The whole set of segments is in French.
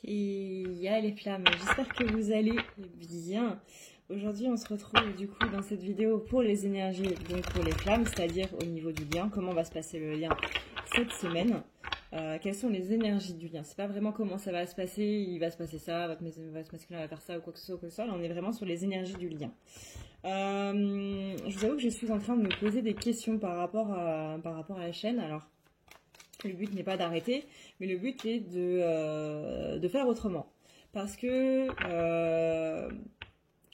Et il y a les flammes, j'espère que vous allez bien. Aujourd'hui on se retrouve du coup dans cette vidéo pour les énergies, donc pour les flammes, c'est-à-dire au niveau du lien, comment va se passer le lien cette semaine. Quelles sont les énergies du lien? C'est pas vraiment comment ça va se passer, il va se passer ça, votre masculin va faire ça ou quoi que ce soit, là on est vraiment sur les énergies du lien. Je vous avoue que je suis en train de me poser des questions par rapport à la chaîne. Alors le but n'est pas d'arrêter, mais le but est de faire autrement. Parce que,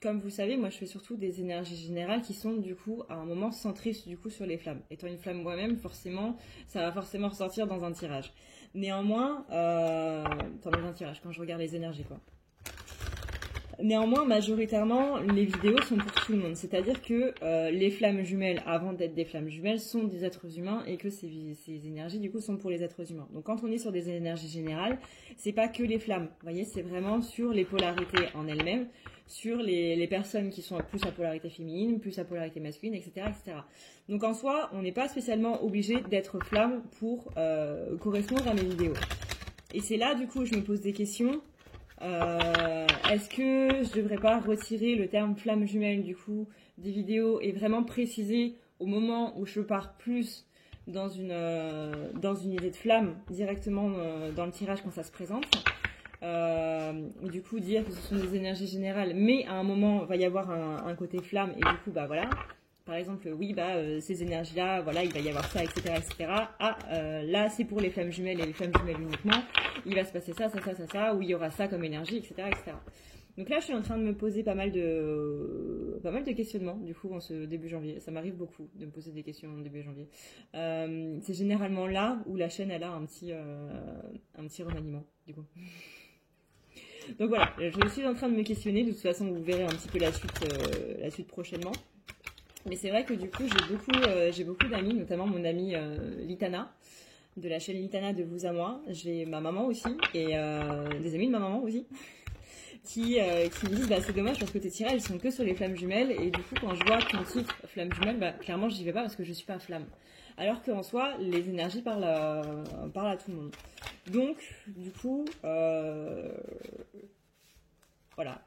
comme vous savez, moi je fais surtout des énergies générales qui sont du coup à un moment centrées du coup sur les flammes. Étant une flamme moi-même, forcément, ça va forcément ressortir dans un tirage. Néanmoins, dans un tirage, quand je regarde les énergies quoi. Néanmoins, majoritairement, les vidéos sont pour tout le monde. C'est-à-dire que les flammes jumelles, avant d'être des flammes jumelles, sont des êtres humains et que ces énergies, du coup, sont pour les êtres humains. Donc, quand on est sur des énergies générales, c'est pas que les flammes. Vous voyez, c'est vraiment sur les polarités en elles-mêmes, sur les personnes qui sont plus à polarité féminine, plus à polarité masculine, etc., etc. Donc, en soi, on n'est pas spécialement obligé d'être flamme pour correspondre à mes vidéos. Et c'est là, du coup, je me pose des questions. Est-ce que je devrais pas retirer le terme flamme jumelle du coup des vidéos et vraiment préciser au moment où je pars plus dans une idée de flamme directement dans le tirage quand ça se présente, du coup dire que ce sont des énergies générales, mais à un moment il va y avoir un côté flamme et du coup bah voilà. Par exemple, oui, ces énergies-là, voilà, il va y avoir ça, etc., etc. Ah, là, c'est pour les flammes jumelles et les flammes jumelles uniquement. Il va se passer ça, où il y aura ça comme énergie, etc., etc. Donc là, je suis en train de me poser pas mal de questionnements, du coup, en ce début janvier. Ça m'arrive beaucoup de me poser des questions en début janvier. C'est généralement là où la chaîne, elle a un petit remaniement, du coup. Donc voilà, je suis en train de me questionner. De toute façon, vous verrez un petit peu la suite prochainement. Mais c'est vrai que du coup, j'ai beaucoup d'amis, notamment mon amie Litana, de la chaîne Litana de vous à moi. J'ai ma maman aussi, et des amis de ma maman aussi, qui me disent c'est dommage parce que tes tirages sont que sur les flammes jumelles, et du coup, quand je vois ton titre flamme jumelle, clairement, j'y vais pas parce que je suis pas flamme. Alors qu'en soi, les énergies parlent à tout le monde. Donc, du coup, voilà.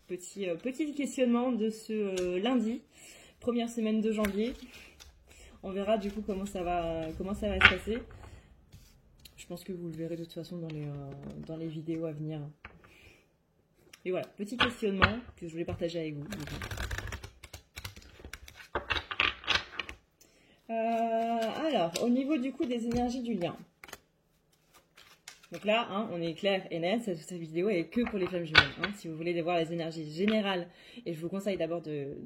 Petit questionnement de ce lundi, première semaine de janvier. On verra du coup comment ça va se passer. Je pense que vous le verrez de toute façon dans les vidéos à venir. Et voilà, petit questionnement que je voulais partager avec vous. Alors, au niveau du coup des énergies du lien. Donc là, on est clair et net, cette vidéo est que pour les flammes jumelles. Si vous voulez voir les énergies générales, et je vous conseille d'abord de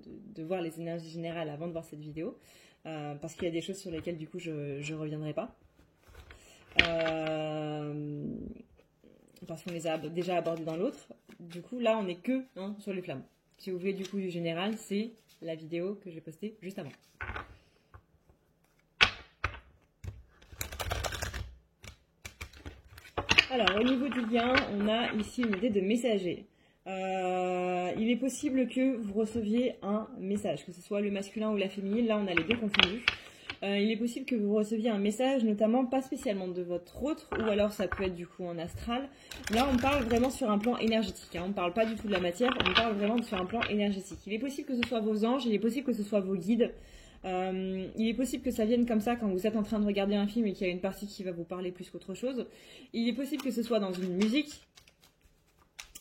voir les énergies générales avant de voir cette vidéo, parce qu'il y a des choses sur lesquelles du coup je ne reviendrai pas. Parce qu'on les a déjà abordées dans l'autre. Du coup, là, on est que sur les flammes. Si vous voulez du coup du général, c'est la vidéo que j'ai postée juste avant. Alors, au niveau du lien, on a ici une idée de messager. Il est possible que vous receviez un message, que ce soit le masculin ou la féminine. Là, on a les deux confondus. Il est possible que vous receviez un message, notamment pas spécialement de votre autre, ou alors ça peut être du coup en astral. Là, on parle vraiment sur un plan énergétique. On ne parle pas du tout de la matière, on parle vraiment sur un plan énergétique. Il est possible que ce soit vos anges, il est possible que ce soit vos guides. Il est possible que ça vienne comme ça quand vous êtes en train de regarder un film et qu'il y a une partie qui va vous parler plus qu'autre chose. Il est possible que ce soit dans une musique.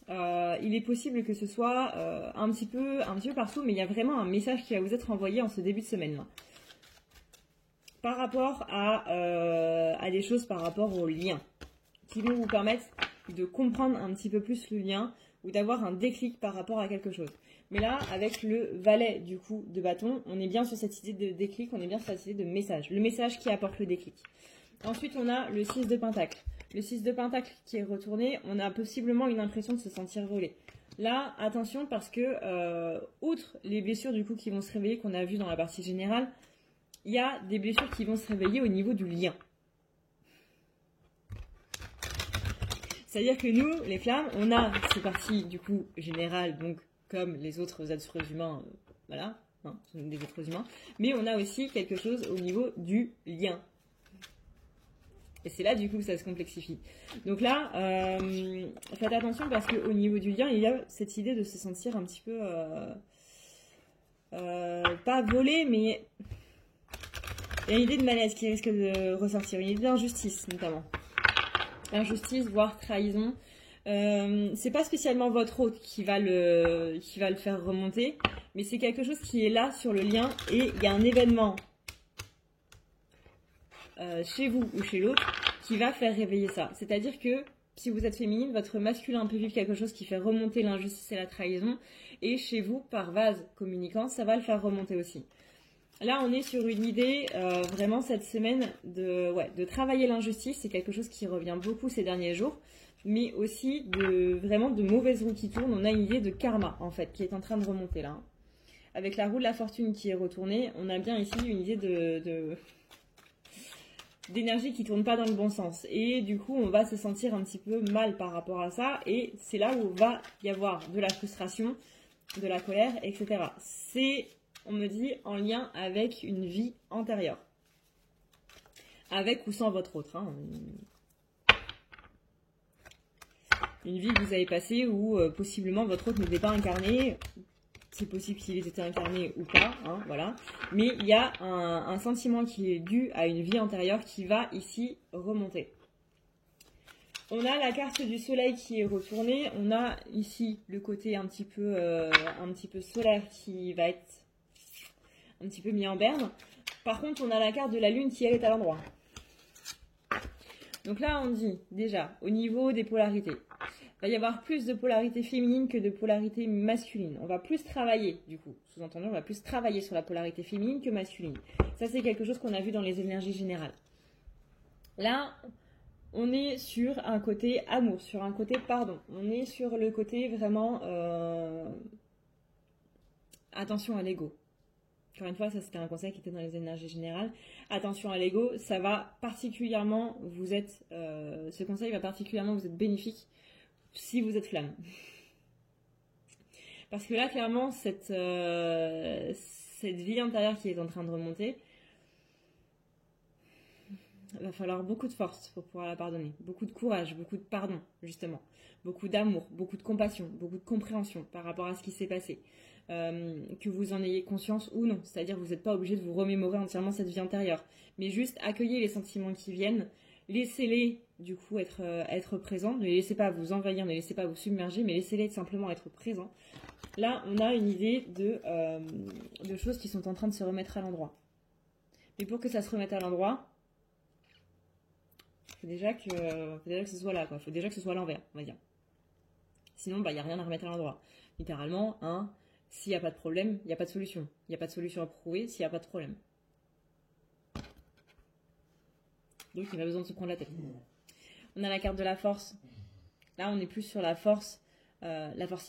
Il est possible que ce soit un petit peu partout, mais il y a vraiment un message qui va vous être envoyé en ce début de semaine là. Par rapport à des choses par rapport au lien, qui vont vous permettre de comprendre un petit peu plus le lien ou d'avoir un déclic par rapport à quelque chose. Mais là, avec le valet du coup de bâton, on est bien sur cette idée de déclic, on est bien sur cette idée de message. Le message qui apporte le déclic. Ensuite, on a le 6 de pentacle. Le 6 de pentacle qui est retourné, on a possiblement une impression de se sentir volé. Là, attention parce que, outre les blessures du coup qui vont se réveiller qu'on a vues dans la partie générale, il y a des blessures qui vont se réveiller au niveau du lien. C'est-à-dire que nous, les flammes, on a ces parties du coup générales, donc comme les autres êtres humains, voilà, ce sont des êtres humains, mais on a aussi quelque chose au niveau du lien. Et c'est là, du coup, que ça se complexifie. Donc là, faites attention parce qu'au niveau du lien, il y a cette idée de se sentir un petit peu... pas volé, mais il y a une idée de malaise qui risque de ressortir. Une idée d'injustice, notamment. Injustice, voire trahison. C'est pas spécialement votre hôte qui va le faire remonter, mais c'est quelque chose qui est là sur le lien et il y a un événement chez vous ou chez l'autre qui va faire réveiller ça. C'est-à-dire que si vous êtes féminine, votre masculin peut vivre quelque chose qui fait remonter l'injustice et la trahison, et chez vous, par vase communicant, ça va le faire remonter aussi. Là, on est sur une idée, vraiment cette semaine, de travailler l'injustice. C'est quelque chose qui revient beaucoup ces derniers jours, mais aussi vraiment de mauvaises roues qui tournent. On a une idée de karma, en fait, qui est en train de remonter là. Avec la roue de la fortune qui est retournée, on a bien ici une idée d'énergie qui tourne pas dans le bon sens. Et du coup, on va se sentir un petit peu mal par rapport à ça. Et c'est là où va y avoir de la frustration, de la colère, etc. C'est, on me dit, en lien avec une vie antérieure. Avec ou sans votre autre. Hein. Une vie que vous avez passée où possiblement votre autre n'était pas incarné. C'est possible qu'il ait été incarné ou pas, hein, voilà. Mais il y a un sentiment qui est dû à une vie antérieure qui va ici remonter. On a la carte du soleil qui est retournée. On a ici le côté un petit peu solaire qui va être un petit peu mis en berne. Par contre, on a la carte de la lune qui elle est à l'endroit. Donc là, on dit déjà au niveau des polarités. Il va y avoir plus de polarité féminine que de polarité masculine. On va plus travailler, du coup, sous-entendu, on va plus travailler sur la polarité féminine que masculine. Ça, c'est quelque chose qu'on a vu dans les énergies générales. Là, on est sur un côté amour, sur un côté pardon. On est sur le côté vraiment attention à l'ego. Encore une fois, ça c'était un conseil qui était dans les énergies générales. Attention à l'ego, ça va particulièrement ce conseil va particulièrement vous être bénéfique si vous êtes flamme. Parce que là, clairement, cette vie intérieure qui est en train de remonter, il va falloir beaucoup de force pour pouvoir la pardonner. Beaucoup de courage, beaucoup de pardon, justement. Beaucoup d'amour, beaucoup de compassion, beaucoup de compréhension par rapport à ce qui s'est passé. Que vous en ayez conscience ou non. C'est-à-dire que vous n'êtes pas obligé de vous remémorer entièrement cette vie antérieure. Mais juste accueillez les sentiments qui viennent. Laissez-les, du coup, être présents. Ne les laissez pas vous envahir, ne les laissez pas vous submerger, mais laissez-les simplement être présents. Là, on a une idée de choses qui sont en train de se remettre à l'endroit. Mais pour que ça se remette à l'endroit, il faut déjà que ce soit là, quoi. Il faut déjà que ce soit à l'envers, on va dire. Sinon, il n'y a rien à remettre à l'endroit. Littéralement, s'il n'y a pas de problème, il n'y a pas de solution. Il n'y a pas de solution à prouver s'il n'y a pas de problème. Donc, il n'y a pas besoin de se prendre la tête. On a la carte de la force. Là, on est plus sur la force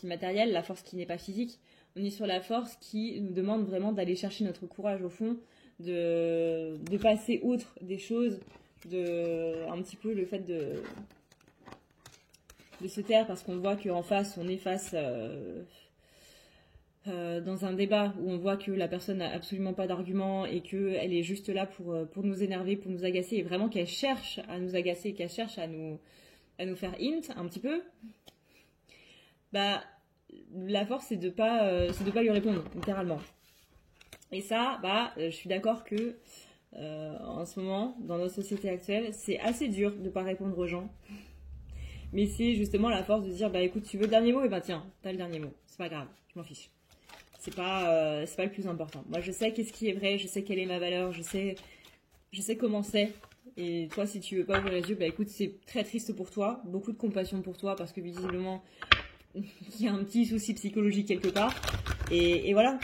immatérielle, la force qui n'est pas physique. On est sur la force qui nous demande vraiment d'aller chercher notre courage au fond, de passer outre des choses, un petit peu le fait de se taire parce qu'on voit qu'en face, on est face dans un débat où on voit que la personne n'a absolument pas d'argument et qu'elle est juste là pour nous énerver, pour nous agacer, et vraiment qu'elle cherche à nous agacer, qu'elle cherche à nous faire hint un petit peu, la force c'est de pas lui répondre, littéralement. Et ça, je suis d'accord que en ce moment, dans notre société actuelle, c'est assez dur de pas répondre aux gens. Mais c'est justement la force de dire, écoute, tu veux le dernier mot? Et tiens, t'as le dernier mot. C'est pas grave, je m'en fiche. C'est pas le plus important. Moi, je sais qu'est-ce qui est vrai, je sais quelle est ma valeur, je sais comment c'est. Et toi, si tu veux pas ouvrir les yeux, écoute, c'est très triste pour toi. Beaucoup de compassion pour toi parce que visiblement, il y a un petit souci psychologique quelque part. Et voilà.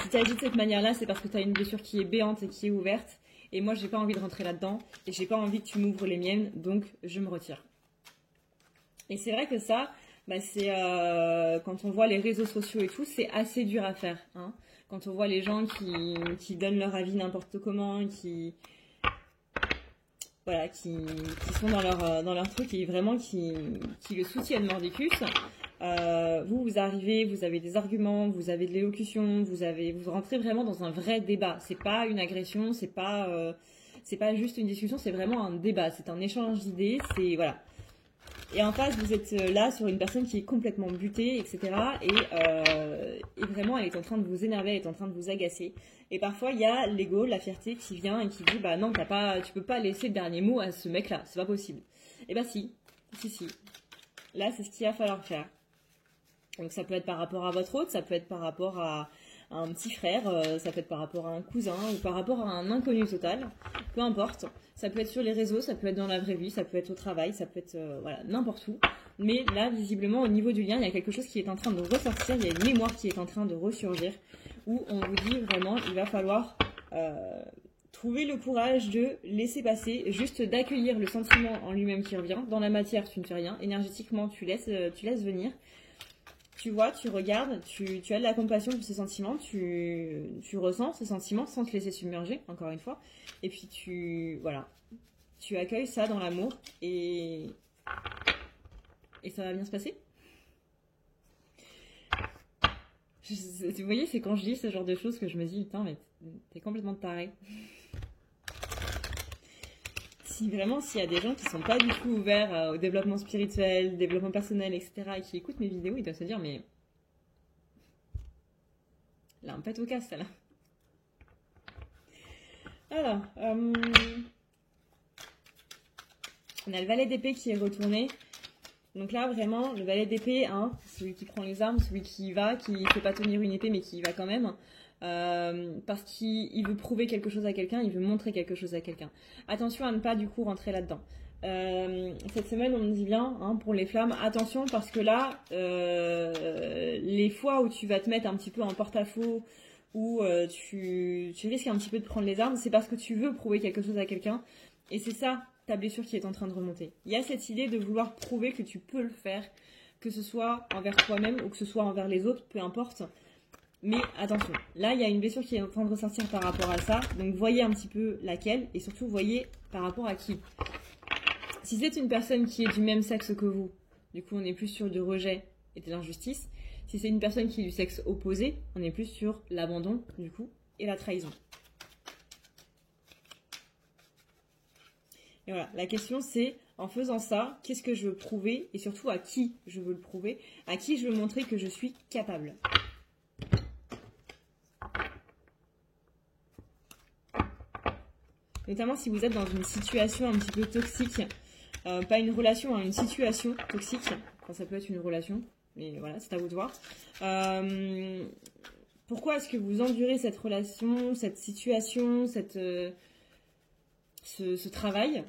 Si tu agis de cette manière-là, c'est parce que tu as une blessure qui est béante et qui est ouverte. Et moi, j'ai pas envie de rentrer là-dedans. Et j'ai pas envie que tu m'ouvres les miennes. Donc, je me retire. Et c'est vrai que ça, c'est quand on voit les réseaux sociaux et tout, c'est assez dur à faire. Hein. Quand on voit les gens qui donnent leur avis n'importe comment, qui sont dans leur truc et vraiment qui le soutiennent mordicus. Vous arrivez, vous avez des arguments, vous avez de l'élocution, vous rentrez vraiment dans un vrai débat. C'est pas une agression, c'est pas c'est pas juste une discussion, c'est vraiment un débat, c'est un échange d'idées, c'est voilà. Et en face, vous êtes là sur une personne qui est complètement butée, etc. Et vraiment, elle est en train de vous énerver, elle est en train de vous agacer. Et parfois, il y a l'ego, la fierté qui vient et qui dit, bah non, tu peux pas laisser le dernier mot à ce mec-là, c'est pas possible. Et bah si. Là, c'est ce qu'il va falloir faire. Donc ça peut être par rapport à votre hôte, ça peut être par rapport à un petit frère, ça peut être par rapport à un cousin ou par rapport à un inconnu total, peu importe. Ça peut être sur les réseaux, ça peut être dans la vraie vie, ça peut être au travail, ça peut être voilà, n'importe où. Mais là, visiblement, au niveau du lien, il y a quelque chose qui est en train de ressortir, il y a une mémoire qui est en train de ressurgir, où on vous dit vraiment, il va falloir trouver le courage de laisser passer, juste d'accueillir le sentiment en lui-même qui revient. Dans la matière, tu ne fais rien, énergétiquement, tu laisses venir. Tu vois, tu regardes, tu as de la compassion pour ces sentiments, tu ressens ces sentiments sans te laisser submerger, encore une fois. Et puis tu accueilles ça dans l'amour et ça va bien se passer. Vous voyez, c'est quand je dis ce genre de choses que je me dis, putain, mais t'es complètement taré. S'il y a des gens qui sont pas du tout ouverts au développement spirituel, développement personnel, etc., et qui écoutent mes vidéos, ils doivent se dire, mais là, un pète au casse, là. Alors, on a le valet d'épée qui est retourné. Donc là, vraiment, le valet d'épée, hein, celui qui prend les armes, celui qui y va, qui ne fait pas tenir une épée, mais qui y va quand même. Parce qu'il veut prouver quelque chose à quelqu'un, il veut montrer quelque chose à quelqu'un. Attention à ne pas du coup rentrer là-dedans. Cette semaine, on me dit bien, hein, pour les flammes, attention parce que là, les fois où tu vas te mettre un petit peu en porte-à-faux, où tu risques un petit peu de prendre les armes, c'est parce que tu veux prouver quelque chose à quelqu'un. Et c'est ça, ta blessure qui est en train de remonter. Il y a cette idée de vouloir prouver que tu peux le faire, que ce soit envers toi-même ou que ce soit envers les autres, peu importe. Mais attention, là il y a une blessure qui est en train de ressortir par rapport à ça, donc voyez un petit peu laquelle et surtout voyez par rapport à qui. Si c'est une personne qui est du même sexe que vous, du coup on est plus sur du rejet et de l'injustice. Si c'est une personne qui est du sexe opposé, on est plus sur l'abandon du coup et la trahison. Et voilà, la question c'est, en faisant ça, qu'est-ce que je veux prouver et surtout à qui je veux le prouver, à qui je veux montrer que je suis capable. Notamment si vous êtes dans une situation un petit peu toxique, pas une relation, hein, une situation toxique, enfin ça peut être une relation, mais voilà, c'est à vous de voir. Pourquoi est-ce que vous endurez cette relation, cette situation, ce travail,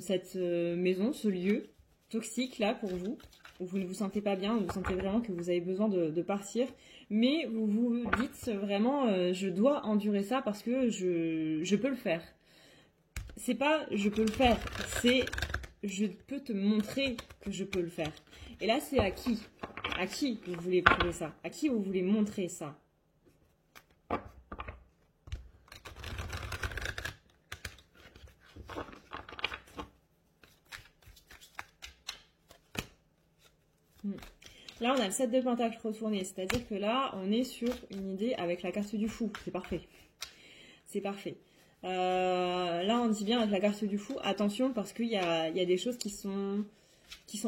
cette maison, ce lieu toxique là pour vous, où vous ne vous sentez pas bien, où vous sentez vraiment que vous avez besoin de partir, mais vous vous dites vraiment je dois endurer ça parce que je peux le faire. C'est pas je peux le faire, c'est je peux te montrer que je peux le faire. Et là c'est à qui? À qui vous voulez prouver ça? À qui vous voulez montrer ça? Là, on a le 7 de Pentacle retourné, c'est-à-dire que là, on est sur une idée avec la carte du fou. C'est parfait. C'est parfait. Là, on dit bien avec la carte du fou, attention, parce qu'il y a des choses qui sont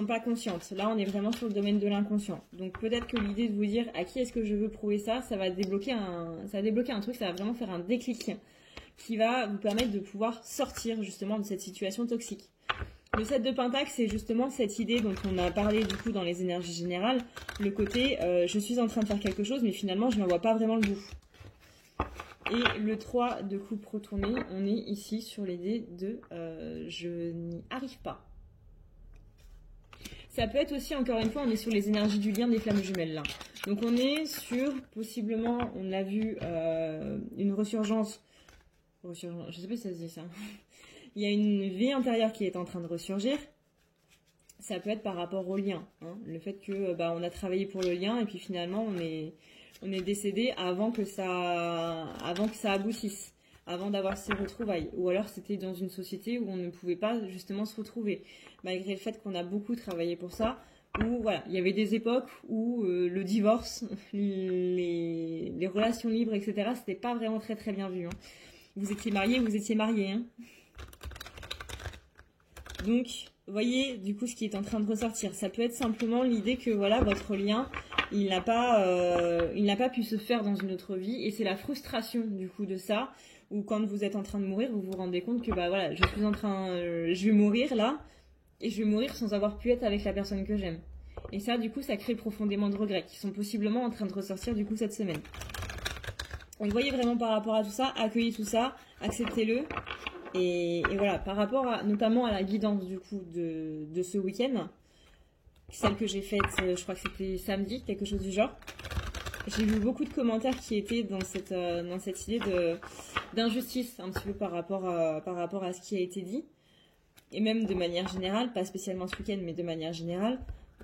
pas conscientes. Là, on est vraiment sur le domaine de l'inconscient. Donc, peut-être que l'idée de vous dire à qui est-ce que je veux prouver ça, ça va débloquer un truc, ça va vraiment faire un déclic qui va vous permettre de pouvoir sortir justement de cette situation toxique. Le 7 de Pentacle, c'est justement cette idée dont on a parlé du coup dans les énergies générales, le côté je suis en train de faire quelque chose, mais finalement je n'en vois pas vraiment le bout. Et le 3 de coupe retourné, on est ici sur l'idée de je n'y arrive pas. Ça peut être aussi, encore une fois, on est sur les énergies du lien des flammes jumelles là. Donc on est sur, possiblement, on l'a vu, une ressurgence, je sais pas si ça se dit ça. Il y a une vie intérieure qui est en train de ressurgir. Ça peut être par rapport au lien. Hein. Le fait que on a travaillé pour le lien et puis finalement on est décédé avant que ça aboutisse, avant d'avoir ces retrouvailles. Ou alors c'était dans une société où on ne pouvait pas justement se retrouver, malgré le fait qu'on a beaucoup travaillé pour ça. Où voilà, il y avait des époques où le divorce, les relations libres, etc. C'était pas vraiment très très bien vu. Hein. Vous étiez marié, hein. Donc, vous voyez, du coup, ce qui est en train de ressortir. Ça peut être simplement l'idée que, voilà, votre lien, il n'a pas pu se faire dans une autre vie. Et c'est la frustration, du coup, de ça. Ou quand vous êtes en train de mourir, vous vous rendez compte que, bah voilà, je vais mourir là. Et je vais mourir sans avoir pu être avec la personne que j'aime. Et ça, du coup, ça crée profondément de regrets qui sont possiblement en train de ressortir, du coup, cette semaine. Donc, vous voyez vraiment par rapport à tout ça, accueillez tout ça, acceptez-le. Et voilà, par rapport notamment à la guidance du coup de ce week-end, celle que j'ai faite, je crois que c'était samedi, quelque chose du genre, j'ai vu beaucoup de commentaires qui étaient dans cette idée d'injustice un petit peu par rapport à ce qui a été dit, et même de manière générale, pas spécialement ce week-end, mais de manière générale.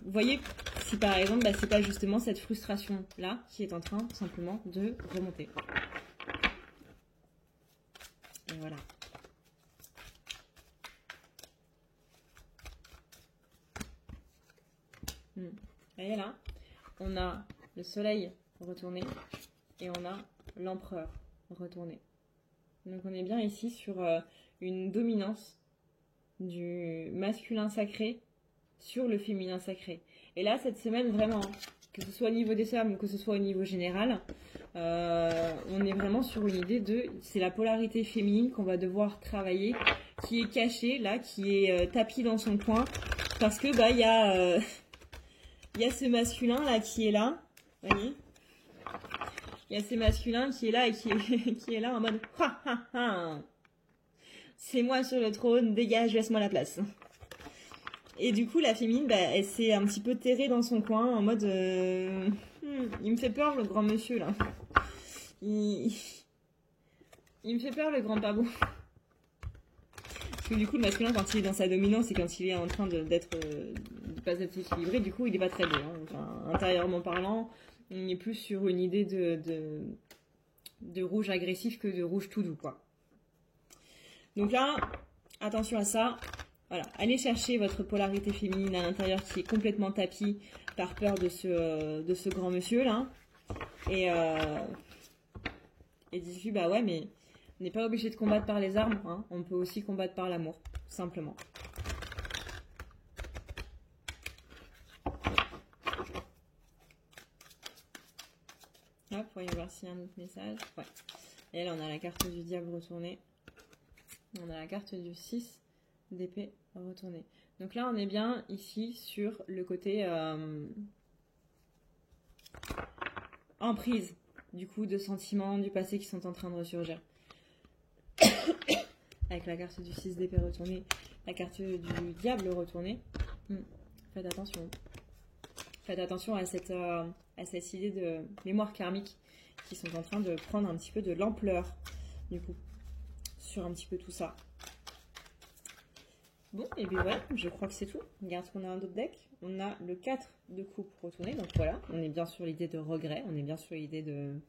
Vous voyez, si par exemple, bah, c'est pas justement cette frustration-là qui est en train tout simplement de remonter. Et voilà. Vous voyez là, on a le soleil retourné et on a l'empereur retourné. Donc on est bien ici sur une dominance du masculin sacré sur le féminin sacré. Et là, cette semaine, vraiment, que ce soit au niveau des femmes ou que ce soit au niveau général, on est vraiment sur une idée c'est la polarité féminine qu'on va devoir travailler, qui est cachée là, qui est tapie dans son coin, parce que bah il y a ce masculin là qui est là, vous voyez. Il y a ce masculin qui est là et qui est là en mode ha ha ha. C'est moi sur le trône, dégage, laisse-moi la place. Et du coup, la féminine, bah, elle s'est un petit peu terrée dans son coin en mode il me fait peur le grand monsieur là. Il me fait peur le grand babou. Parce que du coup, le masculin, quand il est dans sa dominance et quand il est en train de pas être équilibré, du coup, il est pas très beau. Hein. Enfin, intérieurement parlant, on est plus sur une idée de rouge agressif que de rouge tout doux, quoi. Donc là, attention à ça. Voilà, allez chercher votre polarité féminine à l'intérieur qui est complètement tapie par peur de ce grand monsieur là. Et dites-lui, bah ouais, mais on n'est pas obligé de combattre par les armes, hein. On peut aussi combattre par l'amour, simplement. Hop, voyons voir s'il y a un autre message. Ouais. Et là, on a la carte du diable retournée. On a la carte du 6 d'épée retournée. Donc là, on est bien ici sur le côté emprise, du coup, de sentiments du passé qui sont en train de ressurgir. Avec la carte du 6 d'épée retournée, la carte du diable retournée. Faites attention. Faites attention à cette idée de mémoire karmique qui sont en train de prendre un petit peu de l'ampleur, du coup, sur un petit peu tout ça. Bon, et puis voilà, je crois que c'est tout. Regarde ce qu'on a dans d'autres decks. On a le 4 de coupe retourné, donc voilà, on est bien sur l'idée de regret, on est bien sur l'idée de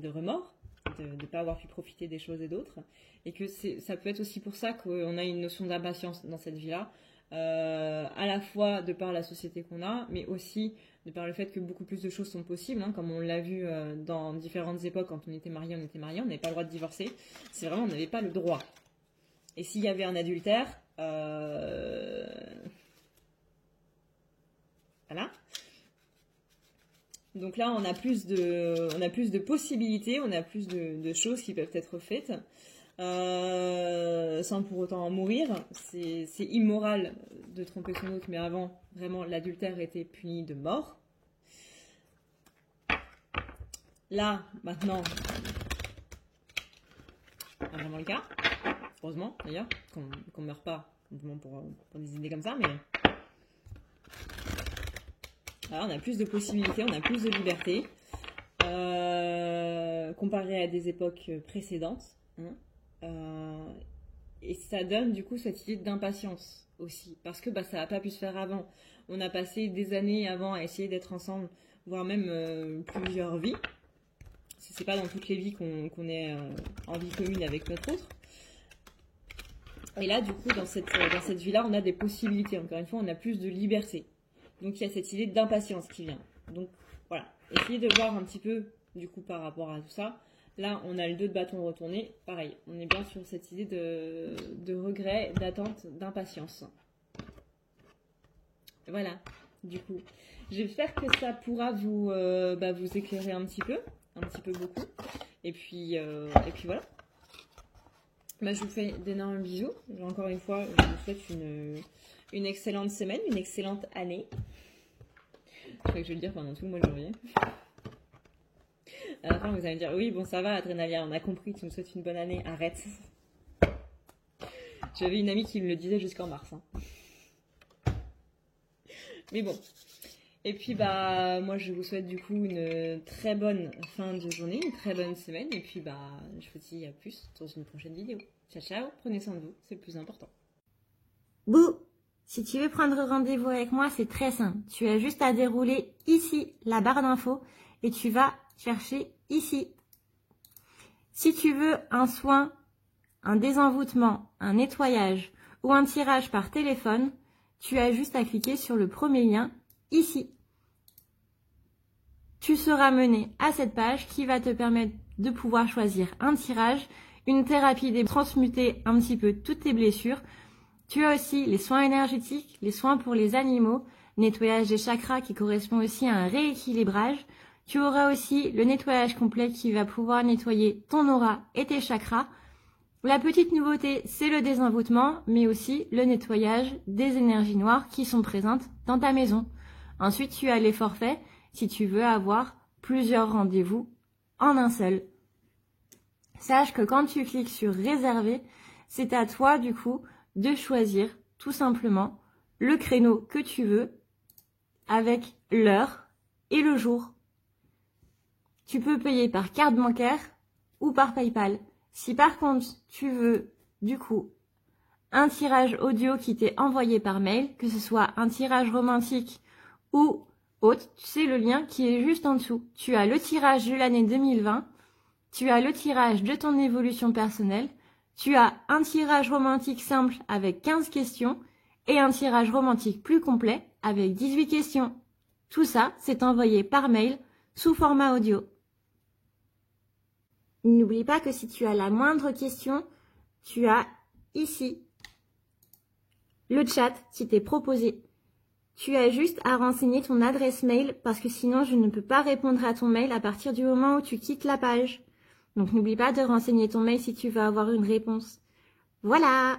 remords, de ne pas avoir pu profiter des choses et d'autres. Et que ça peut être aussi pour ça qu'on a une notion d'impatience dans cette vie-là, à la fois de par la société qu'on a, mais aussi de par le fait que beaucoup plus de choses sont possibles, hein, comme on l'a vu dans différentes époques, quand on était marié, on n'avait pas le droit de divorcer. C'est vraiment, on n'avait pas le droit. Et s'il y avait un adultère, voilà. Donc là, on a plus de possibilités, on a plus de choses qui peuvent être faites, sans pour autant en mourir. C'est immoral de tromper son autre, mais avant, vraiment, l'adultère était puni de mort. Là, maintenant, c'est vraiment le cas. Heureusement, d'ailleurs, qu'on ne meurt pas pour des idées comme ça, mais voilà, on a plus de possibilités, on a plus de liberté, comparé à des époques précédentes. Hein. Et ça donne du coup cette idée d'impatience aussi, parce que ça n'a pas pu se faire avant. On a passé des années avant à essayer d'être ensemble, voire même plusieurs vies. C'est pas dans toutes les vies qu'on est en vie commune avec notre autre. Et là, du coup, dans cette vie-là, on a des possibilités. Encore une fois, on a plus de liberté. Donc, il y a cette idée d'impatience qui vient. Donc, voilà. Essayez de voir un petit peu, du coup, par rapport à tout ça, Là, on a le 2 de bâton retourné. Pareil, on est bien sur cette idée de regret, d'attente, d'impatience. Voilà, du coup. J'espère que ça pourra vous éclairer un petit peu beaucoup. Et puis voilà. Bah, je vous fais d'énormes bisous. Encore une fois, je vous souhaite une excellente semaine, une excellente année. Je crois que je vais le dire pendant tout le mois de janvier. À la fin, vous allez me dire, oui, bon, ça va, Adrénalia, on a compris, tu me souhaites une bonne année, arrête. J'avais une amie qui me le disait jusqu'en mars. Hein. Mais bon. Et puis, bah, moi, je vous souhaite du coup une très bonne fin de journée, une très bonne semaine. Et puis, bah, je vous dis à plus dans une prochaine vidéo. Ciao, ciao, prenez soin de vous, c'est le plus important. Bouh! Si tu veux prendre rendez-vous avec moi, c'est très simple. Tu as juste à dérouler ici la barre d'infos et tu vas chercher ici. Si tu veux un soin, un désenvoûtement, un nettoyage ou un tirage par téléphone, tu as juste à cliquer sur le premier lien ici. Tu seras mené à cette page qui va te permettre de pouvoir choisir un tirage, une thérapie transmuter un petit peu toutes tes blessures. Tu as aussi les soins énergétiques, les soins pour les animaux, nettoyage des chakras qui correspond aussi à un rééquilibrage. Tu auras aussi le nettoyage complet qui va pouvoir nettoyer ton aura et tes chakras. La petite nouveauté, c'est le désenvoûtement, mais aussi le nettoyage des énergies noires qui sont présentes dans ta maison. Ensuite, tu as les forfaits si tu veux avoir plusieurs rendez-vous en un seul. Sache que quand tu cliques sur réserver, c'est à toi du coup de choisir tout simplement le créneau que tu veux avec l'heure et le jour. Tu peux payer par carte bancaire ou par PayPal. Si par contre tu veux du coup un tirage audio qui t'est envoyé par mail, que ce soit un tirage romantique ou autre, c'est le lien qui est juste en dessous. Tu as le tirage de l'année 2020, tu as le tirage de ton évolution personnelle, tu as un tirage romantique simple avec 15 questions et un tirage romantique plus complet avec 18 questions. Tout ça, c'est envoyé par mail sous format audio. N'oublie pas que si tu as la moindre question, tu as ici le chat qui t'est proposé. Tu as juste à renseigner ton adresse mail parce que sinon je ne peux pas répondre à ton mail à partir du moment où tu quittes la page. Donc n'oublie pas de renseigner ton mail si tu veux avoir une réponse. Voilà!